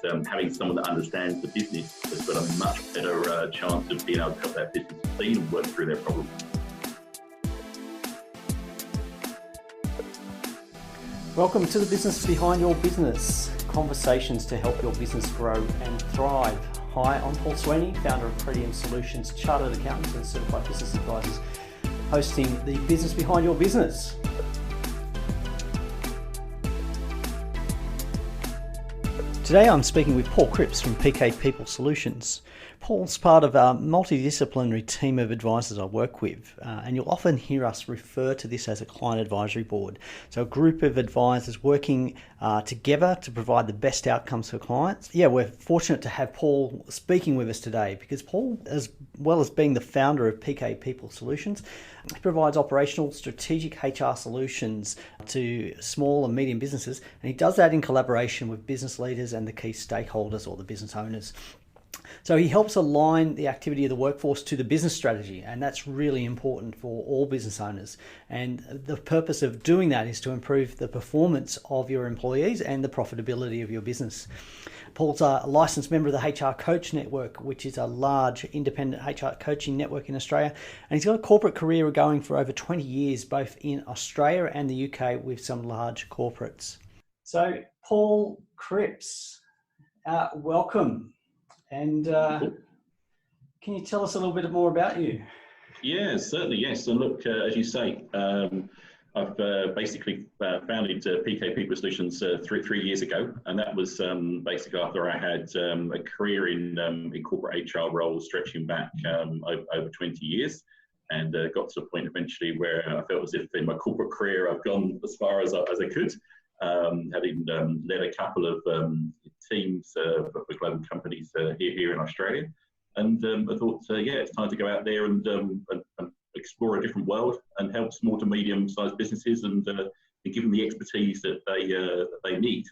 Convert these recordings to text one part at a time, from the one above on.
that having someone that understands the business has got a much better chance of being able to help that business succeed and work through their problems. Welcome to the Business Behind Your Business, conversations to help your business grow and thrive. Hi, I'm Paul Sweeney, founder of Premium Solutions, Chartered Accountants and Certified Business Advisors, hosting the Business Behind Your Business. Today I'm speaking with Paul Cripps from PK People Solutions. Paul's part of a multidisciplinary team of advisors I work with, and you'll often hear us refer to this as a client advisory board. So a group of advisors working together to provide the best outcomes for clients. Yeah, we're fortunate to have Paul speaking with us today because Paul, as well as being the founder of PK People Solutions, he provides operational strategic HR solutions to small and medium businesses, and he does that in collaboration with business leaders and the key stakeholders or the business owners. So he helps align the activity of the workforce to the business strategy, and that's really important for all business owners. And the purpose of doing that is to improve the performance of your employees and the profitability of your business. Paul's a licensed member of the HR Coach Network, which is a large independent HR coaching network in Australia. And he's got a corporate career going for over 20 years, both in Australia and the UK with some large corporates. So Paul Cripps, welcome. And can you tell us a little bit more about you? Yeah, certainly, yes. And look, as you say, I've basically founded PK People Solutions three years ago, and that was basically after I had a career in corporate HR roles stretching back over 20 years, and got to a point eventually where I felt as if in my corporate career I've gone as far as I could, having led a couple of teams for global companies here in Australia. And I thought, it's time to go out there and explore a different world and help small to medium-sized businesses and give them the expertise that they need.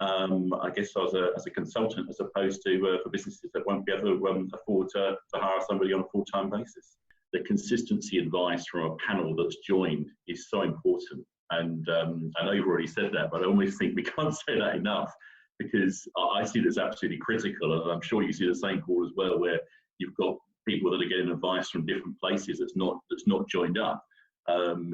I guess as a consultant, as opposed to for businesses that won't be able to afford to hire somebody on a full-time basis. The consistency advice from a panel that's joined is so important. And I know you've already said that, but I almost think we can't say that enough, because I see it as absolutely critical, and I'm sure you see the same, Paul, as well, where you've got people that are getting advice from different places that's not joined up.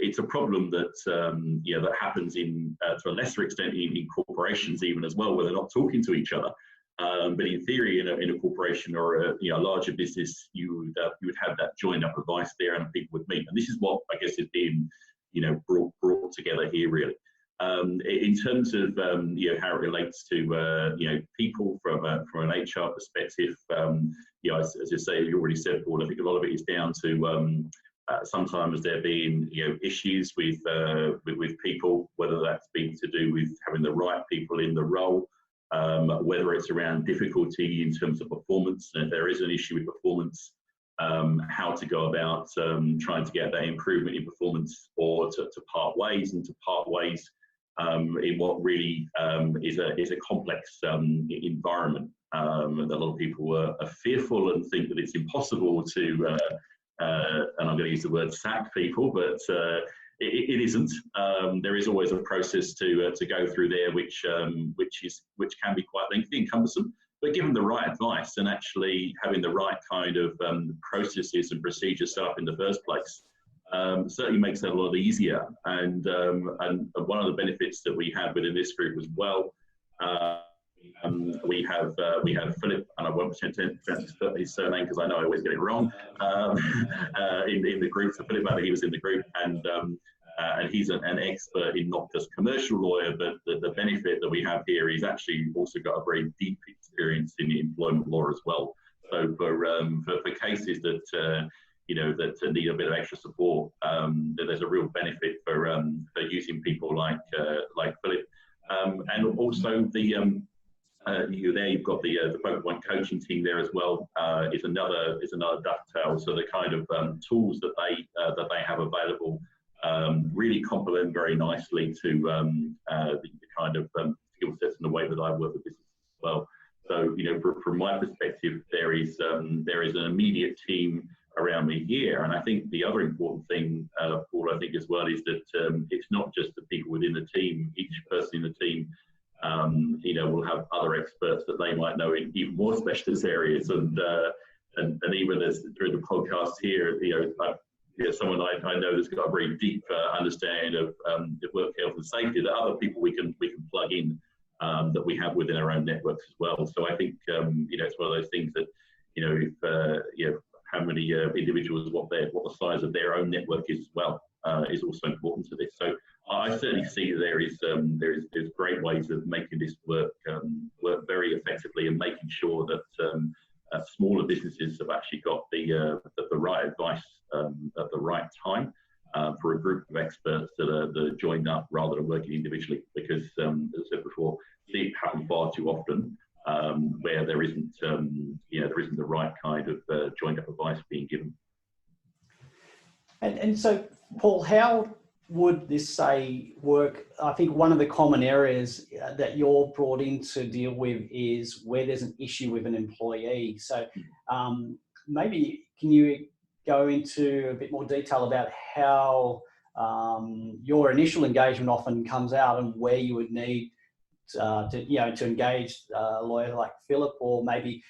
It's a problem that that happens to a lesser extent in corporations even as well, where they're not talking to each other. But in theory, in a corporation or a larger business, you would have that joined up advice there, and people would meet. And this is what I guess is being brought together here, really. In terms of how it relates to people from an HR perspective, as you say, you already said, Paul, I think a lot of it is down to sometimes there being issues with people, whether that's been to do with having the right people in the role, whether it's around difficulty in terms of performance, and if there is an issue with performance, how to go about trying to get that improvement in performance, or to part ways, and to part ways in what really is a complex environment. And a lot of people are fearful and think that it's impossible to, and I'm going to use the word sack people, but it isn't. There is always a process to go through there, which can be quite lengthy and cumbersome. But given the right advice and actually having the right kind of processes and procedures set up in the first place, certainly makes that a lot easier. And one of the benefits that we have within this group as well, we have Philip, and I won't pretend to his surname because I know I always get it wrong, in the group. So Philip, he was in the group, and he's an expert in not just commercial lawyer, but the benefit that we have here, he's actually also got a very deep experience in employment law as well. So for cases that that need a bit of extra support, there's a real benefit for using people like Philip, and also you've got the Focus Point coaching team there as well. Is another dovetail. So the kind of tools that they have available really complement very nicely to the kind of skill sets and the way that I work with business as well. So from my perspective, there is an immediate team around me here, and I think the other important thing, Paul, I think as well, is that it's not just the people within the team. Each person in the team will have other experts that they might know in even more specialist areas. And even as through the podcast here, someone I know that's got a very deep understanding of work health and safety, that other people we can plug in that we have within our own networks as well. So I think it's one of those things that if how many individuals, what the size of their own network is as well is also important to this. So I certainly see there's great ways of making this work very effectively, and making sure that smaller businesses have actually got the right advice at the right time for a group of experts that are joined up rather than working individually. Because as I said before, see it happen far too often where there isn't the right kind of joined up advice being given. And so, Paul, how would this say work? I think one of the common areas that you're brought in to deal with is where there's an issue with an employee. So maybe can you go into a bit more detail about how your initial engagement often comes out, and where you would need to engage a lawyer like Philip, or maybe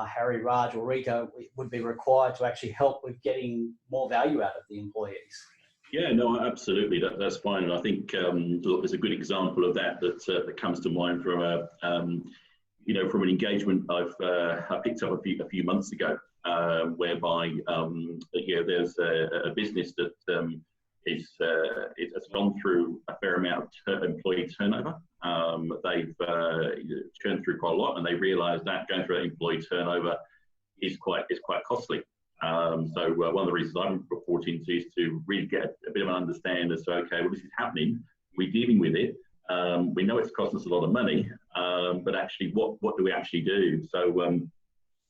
Harry, Raj or Rita would be required to actually help with getting more value out of the employees? Yeah, no, absolutely. That's fine. And I think there's a good example of that comes to mind from from an engagement I picked up a few months ago, whereby there's a business that has gone through a fair amount of employee turnover. They've churned through quite a lot, and they realise that going through that employee turnover is quite costly. So one of the reasons I'm reporting to is to really get a bit of an understanding as to, okay, well, this is happening, we're dealing with it, we know it's costing us a lot of money, but actually what do we actually do? So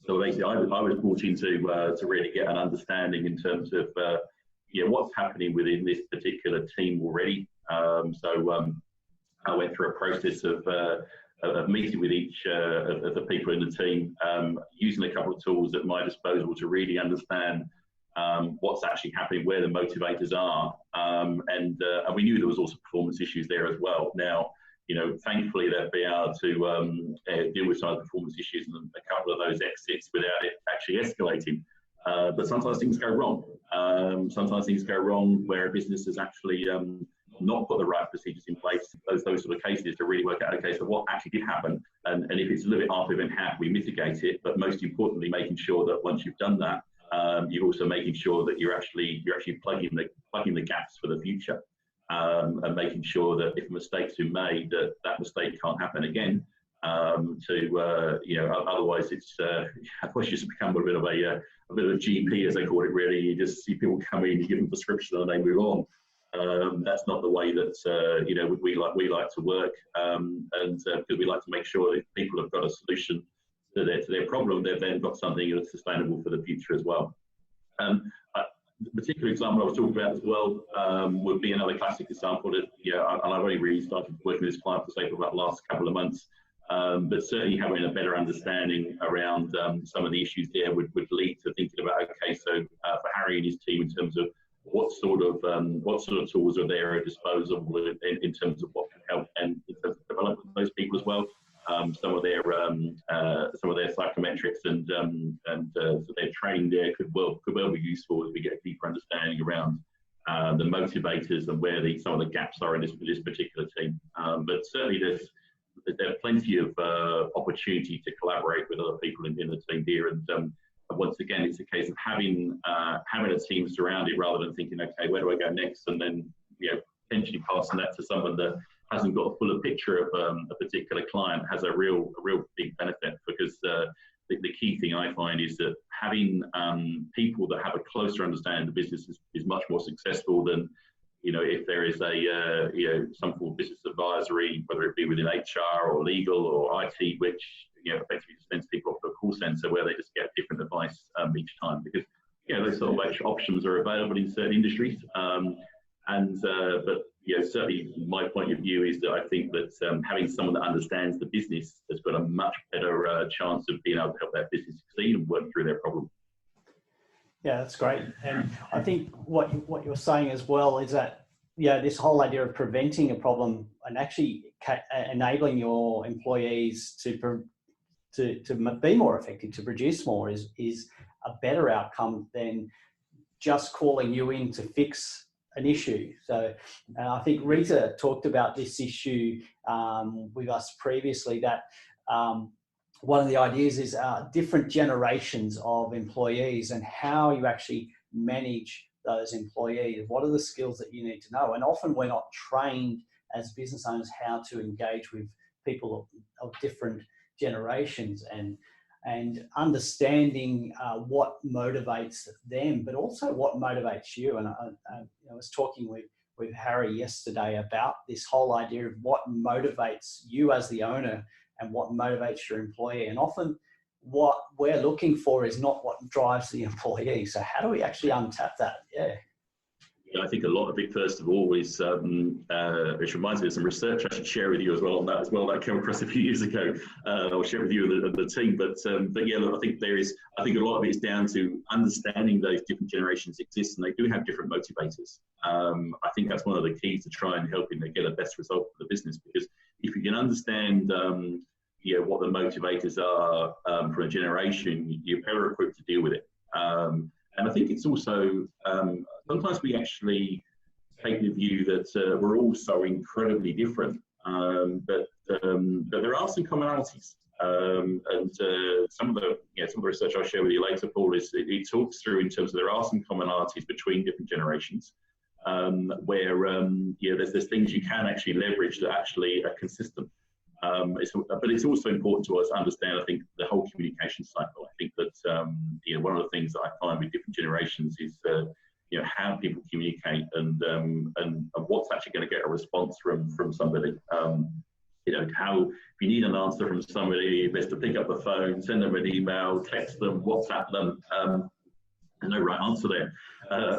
basically I was brought in to really get an understanding in terms of what's happening within this particular team already. I went through a process of meeting with each of the people in the team, using a couple of tools at my disposal to really understand what's actually happening, where the motivators are, and we knew there was also performance issues there as well. Now, thankfully they've been able to deal with some of the performance issues and a couple of those exits without it actually escalating. But sometimes things go wrong. Sometimes things go wrong where a business has actually not put the right procedures in place. Those sort of cases to really work out, okay, so what actually did happen, and if it's a little bit after event, how we mitigate it. But most importantly, making sure that once you've done that, you're also making sure that you're actually plugging the gaps for the future, and making sure that if mistakes are made, that mistake can't happen again. Otherwise it's otherwise you just become a bit of a GP, as they call it. Really, you just see people come in, you give them a prescription, and they move on. That's not the way that we like to work, and because we like to make sure that people have got a solution to their problem, they've then got something that's sustainable for the future as well. The particular example I was talking about as well would be another classic example that and I've only really started working with this client for about the last couple of months. But certainly having a better understanding around some of the issues there would lead to thinking about, okay, so for Harry and his team, in terms of what sort of tools are there at disposal in terms of what can help, and in terms of development of those people as well. Some of their psychometrics and so their training there could well be useful as we get a deeper understanding around the motivators and where some of the gaps are in this particular team. But certainly there's plenty of opportunity to collaborate with other people in the team here, and once again, it's a case of having a team surrounded rather than thinking, okay, where do I go next, and then potentially passing that to someone that hasn't got a fuller picture of a particular client has a real big benefit. Because the key thing I find is that having people that have a closer understanding of the business is much more successful than if there is some form of business advisory, whether it be within HR or legal or IT, which effectively just sends people off to a call centre where they just get different advice each time, because those sort of options are available in certain industries. But certainly my point of view is that I think that having someone that understands the business has got a much better chance of being able to help that business succeed and work through their problem. Yeah, that's great. And I think what you're saying as well is that this whole idea of preventing a problem and actually enabling your employees to be more effective, to produce more is a better outcome than just calling you in to fix an issue. So I think Rita talked about this issue with us previously, that one of the ideas is different generations of employees and how you actually manage those employees. What are the skills that you need to know? And often we're not trained as business owners how to engage with people of different generations, and understanding what motivates them, but also what motivates you. And I was talking with Harry yesterday about this whole idea of what motivates you as the owner and what motivates your employee. And often what we're looking for is not what drives the employee. So how do we actually untap that? Yeah. I think a lot of it, first of all, is which reminds me of some research I should share with you as well on that that came across a few years ago. I'll share with you and the team. But yeah, look, I think a lot of it is down to understanding those different generations exist, and they do have different motivators. I think that's one of the keys to try and helping them get a best result for the business, because if you can understand what the motivators are for a generation, you're better equipped to deal with it. And I think it's also, sometimes we actually take the view that we're all so incredibly different, but there are some commonalities. And some of the research I'll share with you later, Paul, it talks through in terms of there are some commonalities between different generations, where there's things you can actually leverage that actually are consistent. But it's also important to us understand, I think, the whole communication cycle. I think that one of the things that I find with different generations is how people communicate and what's actually going to get a response from somebody. How if you need an answer from somebody, best to pick up the phone, send them an email, text them, WhatsApp them. There's no right answer there.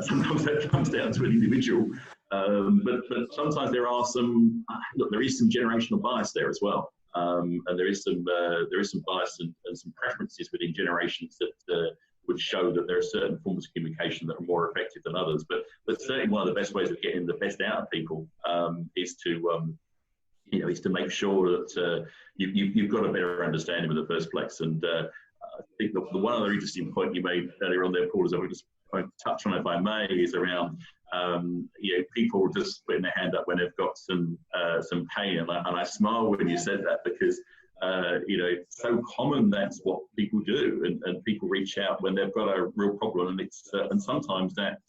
Sometimes that comes down to an individual. But sometimes there is some generational bias there as well, and there is some bias and some preferences within generations that would show that there are certain forms of communication that are more effective than others. But certainly one of the best ways of getting the best out of people is to make sure that you've got a better understanding in the first place. And I think the one other interesting point you made earlier on there, Paul, is I would just touch on, if I may, is around people just putting their hand up when they've got some pain, and I smile when you said that, because it's so common. That's what people do, and people reach out when they've got a real problem, and it's and sometimes that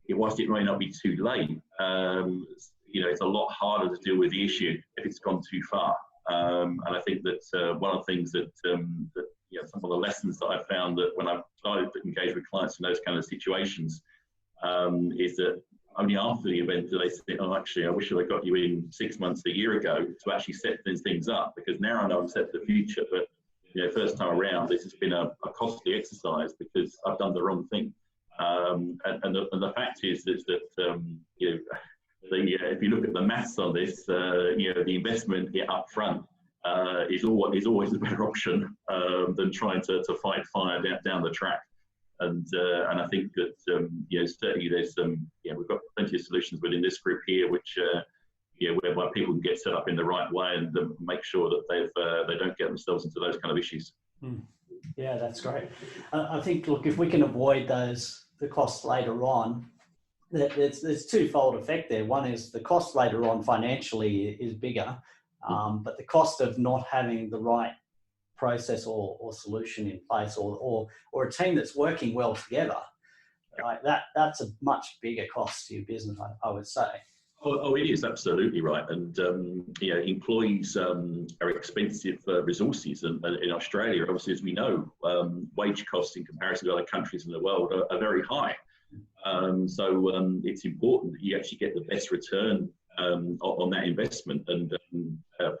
whilst it may not be too late, it's a lot harder to deal with the issue if it's gone too far. And I think that one of the things that some of the lessons that I found that when I've started to engage with clients in those kind of situations is that only after the event do they say, oh, actually, I wish I'd got you in 6 months, a year ago to actually set these things up, because now I know I'm set for the future. But, first time around, this has been a costly exercise because I've done the wrong thing. And the fact is that, if you look at the maths on this, the investment up front is always a better option than trying to fight fire down the track. And I think that certainly there's we've got plenty of solutions within this group here, which whereby people can get set up in the right way and make sure that they don't get themselves into those kind of issues. Yeah, that's great. I think, look, if we can avoid the costs later on, there's twofold effect there. One is the cost later on financially is bigger, but the cost of not having the right process or solution in place, or a team that's working well together, like that's a much bigger cost to your business, I would say. Oh, it is absolutely right. And employees are expensive resources, and in Australia, obviously, as we know, wage costs in comparison to other countries in the world are very high. So it's important that you actually get the best return on that investment. And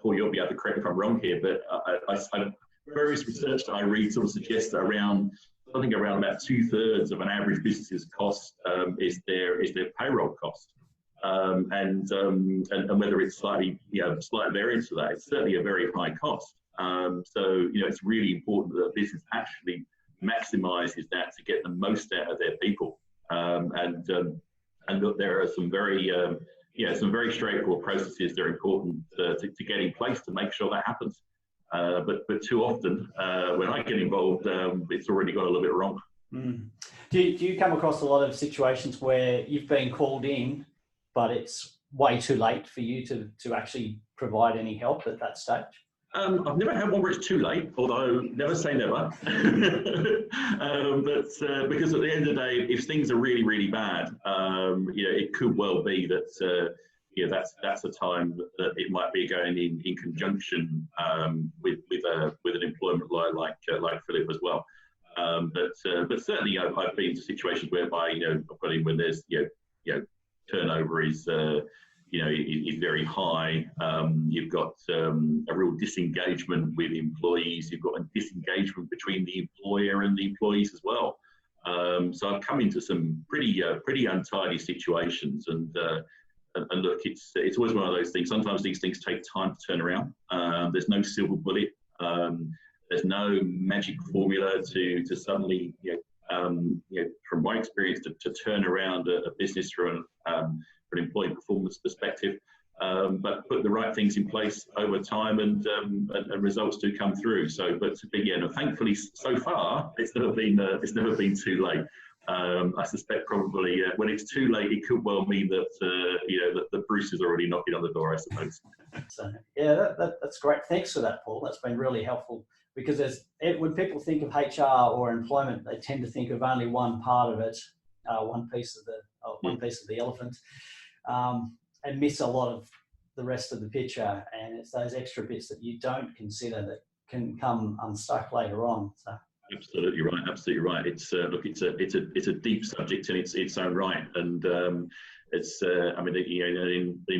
Paul, you'll be able to correct me if I'm wrong here, but various research that I read sort of suggests that around about 2/3 of an average business's cost is their payroll cost. And whether it's slight variance to that, it's certainly a very high cost. So it's really important that a business actually maximizes that to get the most out of their people. And look, there are some very some very straightforward processes that are important to get in place to make sure that happens. But too often, when I get involved, it's already got a little bit wrong. Mm. Do you come across a lot of situations where you've been called in, but it's way too late for you to actually provide any help at that stage? I've never had one where it's too late, although never say never. But because at the end of the day, if things are really, really bad, it could well be that that's a time that it might be going in conjunction with an employment lawyer like Philip as well. But certainly I've been to situations whereby I've got in when there's turnover is very high. You've got a real disengagement with employees. You've got a disengagement between the employer and the employees as well. So I've come into some pretty untidy situations, and look, it's always one of those things. Sometimes these things take time to turn around. There's no silver bullet. There's no magic formula to suddenly, from my experience, to turn around a business from an employee performance perspective. But put the right things in place over time, and results do come through. But thankfully, so far, it's never been too late. I suspect probably when it's too late, it could well mean that that Bruce is already knocking on the door, I suppose. So that's great. Thanks for that, Paul. That's been really helpful, because when people think of HR or employment, they tend to think of only one part of it, one piece of the elephant, and miss a lot of the rest of the picture. And it's those extra bits that you don't consider that can come unstuck later on. So. Absolutely right. It's it's a deep subject in its own right, and in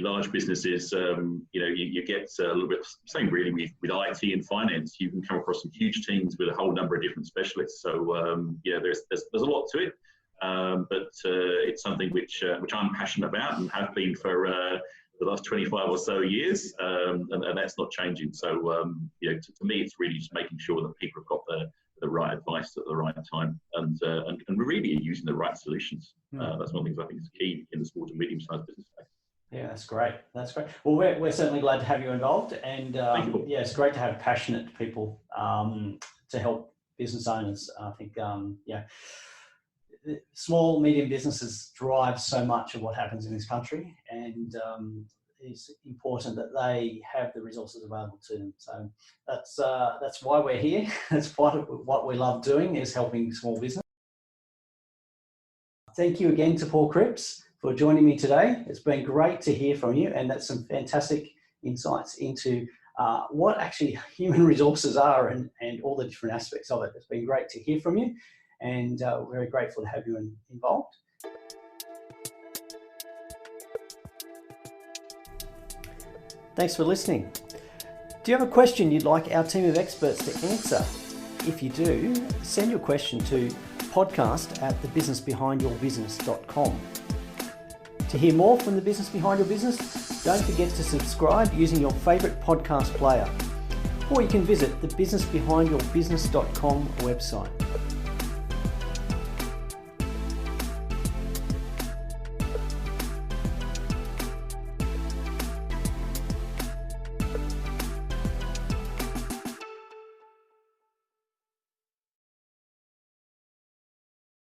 large businesses, you get a little bit same really with IT and finance. You can come across some huge teams with a whole number of different specialists. So there's a lot to it, but it's something which I'm passionate about and have been for the last 25 or so years, and that's not changing. So to me, it's really just making sure that people have got the right advice at the right time, and really using the right solutions. That's one of the things I think is key in the small to medium-sized business space. Yeah, that's great. Well, we're certainly glad to have you involved, and it's great to have passionate people to help business owners. I think small, medium businesses drive so much of what happens in this country, and it's important that they have the resources available to them. So that's why we're here. That's part of what we love doing, is helping small business. Thank you again to Paul Cripps for joining me today. It's been great to hear from you, and that's some fantastic insights into what actually human resources are and all the different aspects of it. It's been great to hear from you, and we're very grateful to have you involved. Thanks for listening. Do you have a question you'd like our team of experts to answer? If you do, send your question to podcast@thebusinessbehindyourbusiness.com. To hear more from The Business Behind Your Business, don't forget to subscribe using your favourite podcast player, or you can visit the businessbehindyourbusiness.com website.